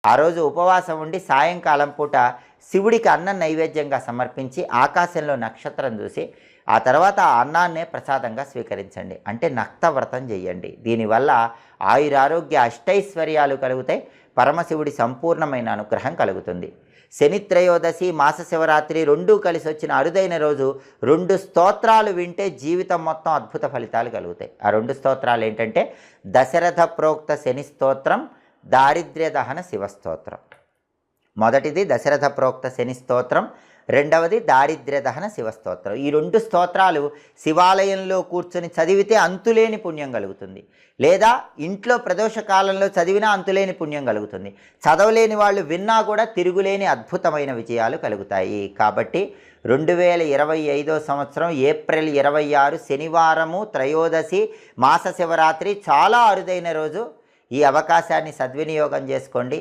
ఆ రోజు ఉపవాసం ఉండి సాయంకాలం పూట శివుడికి అన్నం నైవేద్యంగా సమర్పించి ఆకాశంలో నక్షత్రం చూసి ఆ తర్వాత ఆ అన్నాన్నే ప్రసాదంగా స్వీకరించండి. అంటే నక్తవ్రతం చేయండి. దీనివల్ల ఆయురారోగ్య అష్టైశ్వర్యాలు కలుగుతాయి. పరమశివుడి సంపూర్ణమైన అనుగ్రహం కలుగుతుంది. శని త్రయోదశి, మాస శివరాత్రి రెండూ కలిసి వచ్చిన అరుదైన రోజు 2 స్తోత్రాలు వింటే జీవితం మొత్తం అద్భుత ఫలితాలు కలుగుతాయి. ఆ 2 స్తోత్రాలు ఏంటంటే దశరథ ప్రోక్త శని స్తోత్రం, దారిద్ర్య దహన శివ స్తోత్రం. మొదటిది దశరథ ప్రోక్త శని స్తోత్రం, రెండవది దారిద్ర్య దహన శివస్తోత్రం. ఈ 2 స్తోత్రాలు శివాలయంలో కూర్చొని చదివితే అంతులేని పుణ్యం కలుగుతుంది. లేదా ఇంట్లో ప్రదోష కాలంలో చదివినా అంతులేని పుణ్యం కలుగుతుంది. చదవలేని వాళ్ళు విన్నా కూడా తిరుగులేని అద్భుతమైన విజయాలు కలుగుతాయి. కాబట్టి 2025 సంవత్సరం ఏప్రిల్ 26 శనివారము త్రయోదశి మాస శివరాత్రి చాలా అరుదైన రోజు. ఈ అవకాశాన్ని సద్వినియోగం చేసుకోండి.